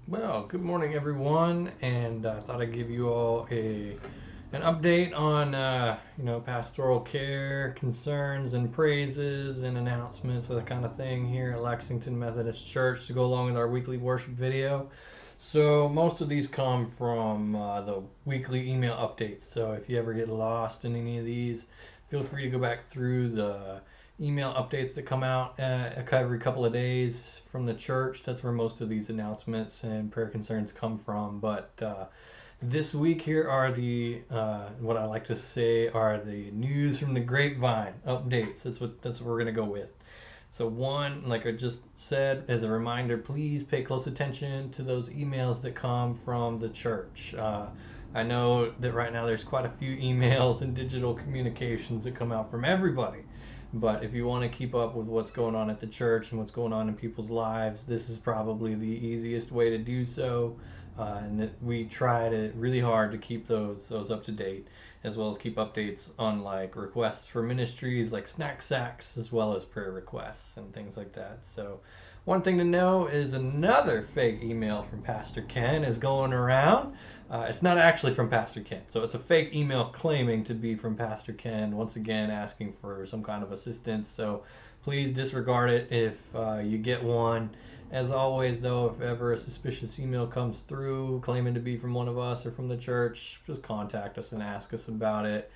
Well, good morning, everyone, and I thought I'd give you all an update on pastoral care, concerns, and praises, and announcements, that kind of thing here at Lexington Methodist Church to go along with our weekly worship video. So most of these come from the weekly email updates. So if you ever get lost in any of these, feel free to go back through the email updates that come out every couple of days from the church. That's where most of these announcements and prayer concerns come from. But this week here are the what I like to say are the news from the grapevine updates. That's what we're gonna go with. So one, like I just said, as a reminder, please pay close attention to those emails that come from the church. I know that right now there's quite a few emails and digital communications that come out from everybody. But if you want to keep up with what's going on at the church and what's going on in people's lives, this is probably the easiest way to do so. And that we try to really hard to keep those up to date, as well as keep updates on like requests for ministries like snack sacks, as well as prayer requests and things like that. So one thing to know is another fake email from Pastor Ken is going around. It's not actually from Pastor Ken, so it's a fake email claiming to be from Pastor Ken, once again asking for some kind of assistance. So please disregard it if you get one. As always, though, if ever a suspicious email comes through claiming to be from one of us or from the church, just contact us and ask us about it.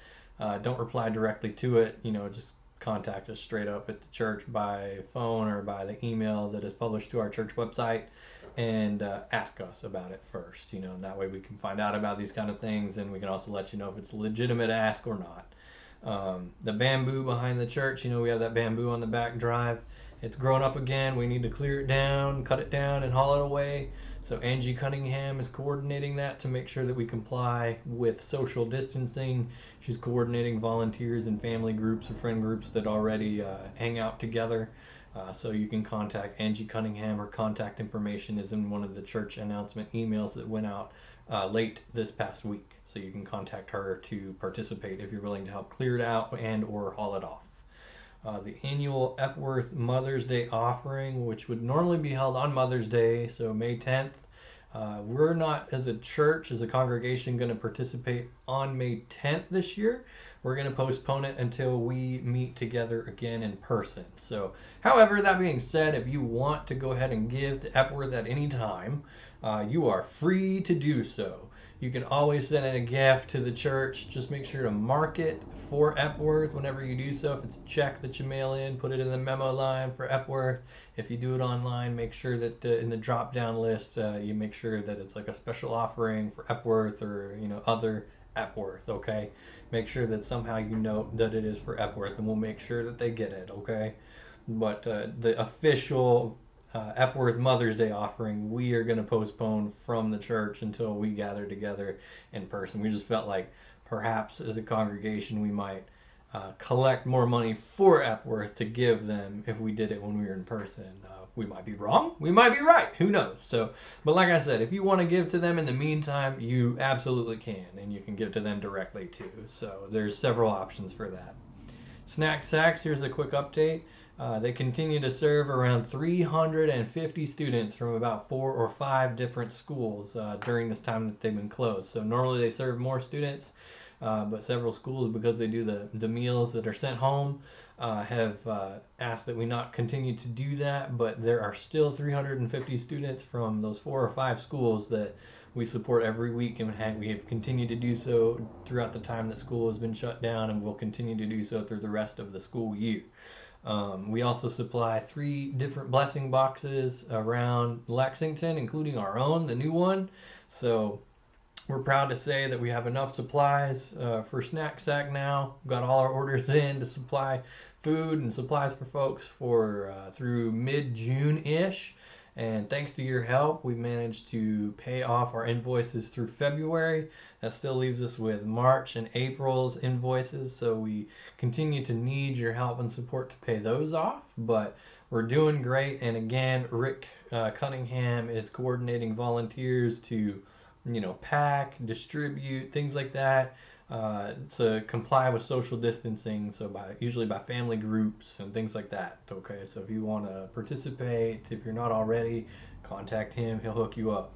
Don't reply directly to it. Just contact us straight up at the church by phone or by the email that is published to our church website, and ask us about it first. And that way we can find out about these kind of things, and we can also let you know if it's a legitimate ask or not. The bamboo behind the church, we have that bamboo on the back drive. It's grown up again. We need to clear it down, cut it down, and haul it away. So Angie Cunningham is coordinating that to make sure that we comply with social distancing. She's coordinating volunteers and family groups or friend groups that already hang out together. So you can contact Angie Cunningham. Her contact information is in one of the church announcement emails that went out late this past week. So you can contact her to participate if you're willing to help clear it out and or haul it off. The annual Epworth Mother's Day offering, which would normally be held on Mother's Day, so May 10th. We're not, as a church, as a congregation, going to participate on May 10th this year. We're going to postpone it until we meet together again in person. So, however, that being said, if you want to go ahead and give to Epworth at any time, you are free to do so. You can always send in a gift to the church. Just make sure to mark it for Epworth whenever you do so. If it's a check that you mail in, put it in the memo line for Epworth. If you do it online, make sure that in the drop down list you make sure that it's like a special offering for Epworth or other Epworth. Okay, make sure that somehow you note that it is for Epworth, and we'll make sure that they get it. Okay, but the official Epworth Mother's Day offering, we are going to postpone from the church until we gather together in person. We just felt like perhaps as a congregation we might collect more money for Epworth to give them if we did it when we were in person. We might be wrong, we might be right, who knows? So, but like I said, if you want to give to them in the meantime, you absolutely can, and you can give to them directly too. So there's several options for that. Snack Sacks, here's a quick update. They continue to serve around 350 students from about 4 or 5 different schools during this time that they've been closed. So normally they serve more students, but several schools, because they do the meals that are sent home, have asked that we not continue to do that. But there are still 350 students from those 4 or 5 schools that we support every week, and we have continued to do so throughout the time that school has been shut down, and will continue to do so through the rest of the school year. We also supply 3 different blessing boxes around Lexington, including our own, the new one. So we're proud to say that we have enough supplies for Snack Sack now. We've got all our orders in to supply food and supplies for folks for through mid-June ish. And thanks to your help, we've managed to pay off our invoices through February. That still leaves us with March and April's invoices, so we continue to need your help and support to pay those off. But we're doing great. And again, Rick Cunningham is coordinating volunteers to, pack, distribute, things like that, to comply with social distancing. So usually by family groups and things like that. Okay, so if you want to participate, if you're not already, contact him. He'll hook you up.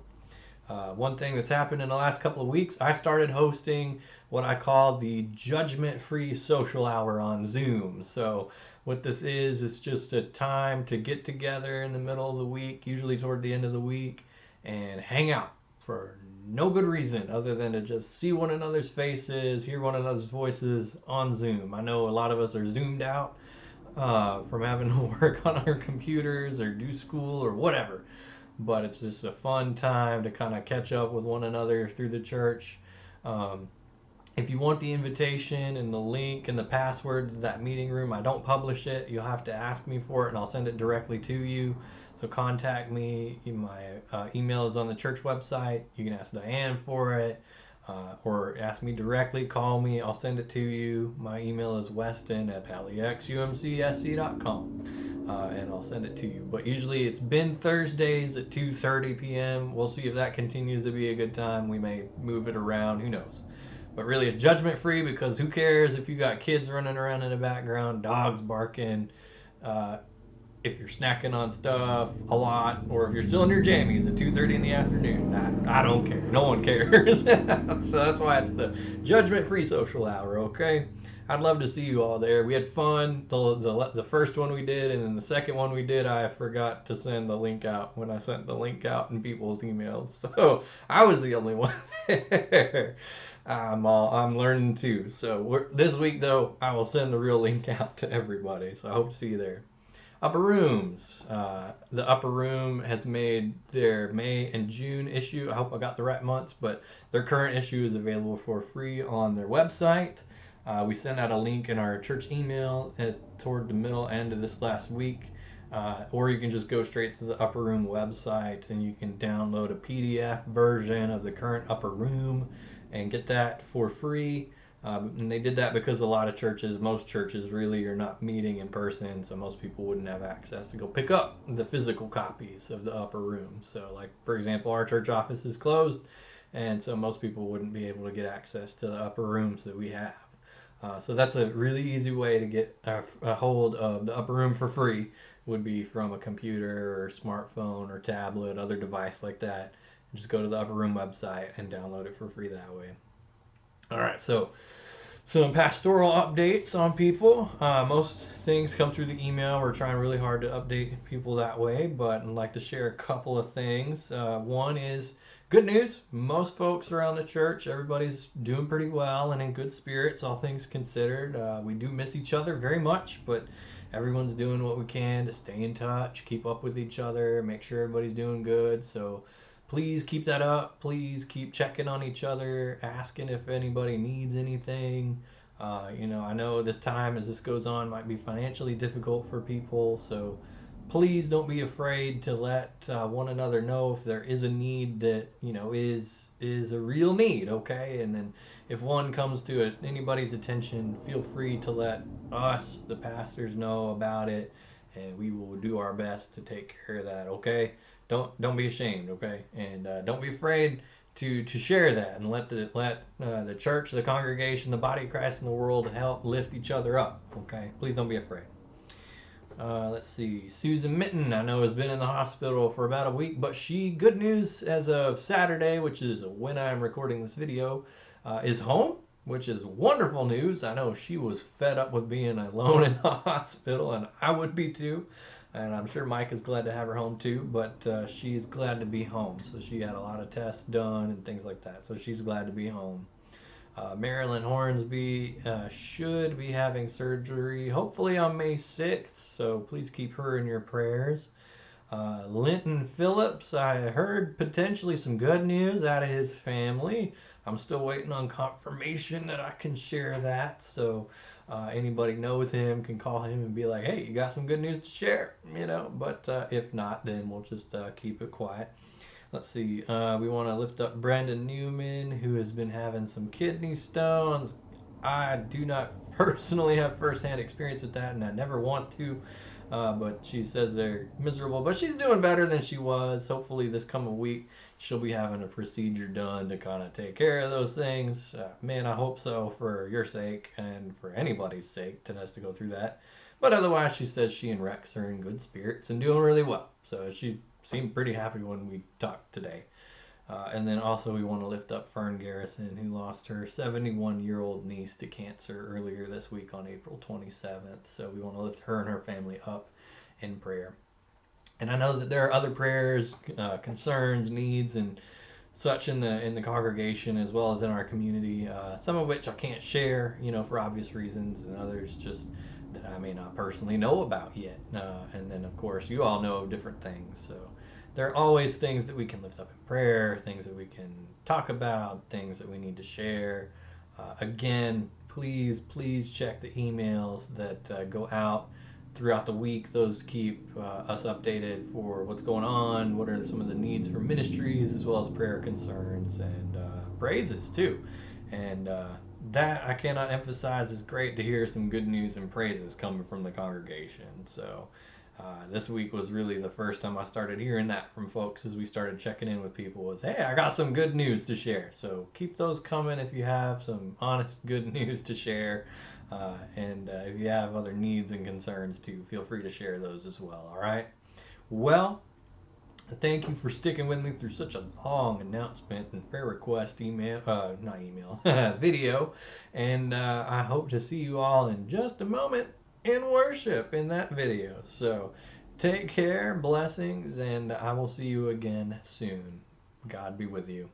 One thing that's happened in the last couple of weeks, I started hosting what I call the judgment-free social hour on Zoom. So what this is, it's just a time to get together in the middle of the week, usually toward the end of the week, and hang out for no good reason other than to just see one another's faces, hear one another's voices on Zoom. I know a lot of us are zoomed out from having to work on our computers or do school or whatever, but it's just a fun time to kind of catch up with one another through the church. Um, if you want the invitation and the link and the password to that meeting room, I don't publish it. You'll have to ask me for it, and I'll send it directly to you. So contact me. My email is on the church website. You can ask Diane for it, or ask me directly. Call me. I'll send it to you. My email is Weston at lexumcsc.com, and I'll send it to you. But usually it's been Thursdays at 2:30 p.m. We'll see if that continues to be a good time. We may move it around. Who knows? But really, it's judgment free because who cares if you got kids running around in the background, dogs barking, uh, if you're snacking on stuff a lot, or if you're still in your jammies at 2:30 in the afternoon. I don't care. No one cares. So that's why it's the judgment free social hour, okay? I'd love to see you all there. We had fun the first one we did, and then the second one we did, I forgot to send the link out when I sent the link out in people's emails. So I was the only one there. I'm learning too. So this week though, I will send the real link out to everybody. So I hope to see you there. Upper Rooms. The Upper Room has made their May and June issue. I hope I got the right months, but their current issue is available for free on their website. We sent out a link in our church email toward the middle end of this last week. Or you can just go straight to the Upper Room website and you can download a PDF version of the current Upper Room and get that for free. And they did that because a lot of churches, most churches really are not meeting in person, so most people wouldn't have access to go pick up the physical copies of the Upper Room. So like, for example, our church office is closed, and so most people wouldn't be able to get access to the Upper Rooms that we have. So that's a really easy way to get a hold of the Upper Room for free, would be from a computer or smartphone or tablet, other device like that. Just go to the Upper Room website and download it for free that way. All right, so some pastoral updates on people. Most things come through the email. We're trying really hard to update people that way, but I'd like to share a couple of things. One is good news. Most folks around the church, everybody's doing pretty well and in good spirits, all things considered. We do miss each other very much, but everyone's doing what we can to stay in touch, keep up with each other, make sure everybody's doing good. So please keep that up. Please keep checking on each other, asking if anybody needs anything. I know this time as this goes on might be financially difficult for people, so please don't be afraid to let one another know if there is a need that is a real need, okay? And then if one comes to anybody's attention, feel free to let us, the pastors, know about it, and we will do our best to take care of that, okay? Don't be ashamed, okay? And don't be afraid to share that and let the church, the congregation, the body of Christ in the world help lift each other up, okay? Please don't be afraid. Let's see. Susan Mitten, I know, has been in the hospital for about a week, but good news, as of Saturday, which is when I'm recording this video, is home, which is wonderful news. I know she was fed up with being alone in the hospital, and I would be too. And I'm sure Mike is glad to have her home too, but she's glad to be home. So she had a lot of tests done and things like that. So she's glad to be home. Marilyn Hornsby should be having surgery, hopefully on May 6th. So please keep her in your prayers. Linton Phillips, I heard potentially some good news out of his family. I'm still waiting on confirmation that I can share that. So anybody knows him can call him and be like, hey, you got some good news to share, But if not, then we'll just keep it quiet. Let's see. We want to lift up Brandon Newman, who has been having some kidney stones. I do not personally have firsthand experience with that, and I never want to. But she says they're miserable. But she's doing better than she was. Hopefully this coming week she'll be having a procedure done to kind of take care of those things. Man, I hope so, for your sake and for anybody's sake that has to go through that. But otherwise, she says she and Rex are in good spirits and doing really well. So she seemed pretty happy when we talked today. And then also we want to lift up Fern Garrison, who lost her 71-year-old niece to cancer earlier this week on April 27th. So we want to lift her and her family up in prayer. And I know that there are other prayers, concerns, needs, and such in the congregation as well as in our community. Some of which I can't share, for obvious reasons, and others just that I may not personally know about yet. And then of course you all know of different things. So there are always things that we can lift up in prayer, things that we can talk about, things that we need to share. Again, please check the emails that go out throughout the week. Those keep us updated for what's going on, what are some of the needs for ministries, as well as prayer concerns and praises too. And that I cannot emphasize is great to hear some good news and praises coming from the congregation. So this week was really the first time I started hearing that from folks as we started checking in with people was, hey, I got some good news to share. So keep those coming if you have some honest good news to share. And if you have other needs and concerns too, feel free to share those as well. All right. Well, thank you for sticking with me through such a long announcement and prayer request not email, video. And I hope to see you all in just a moment in worship in that video. So take care, blessings, and I will see you again soon. God be with you.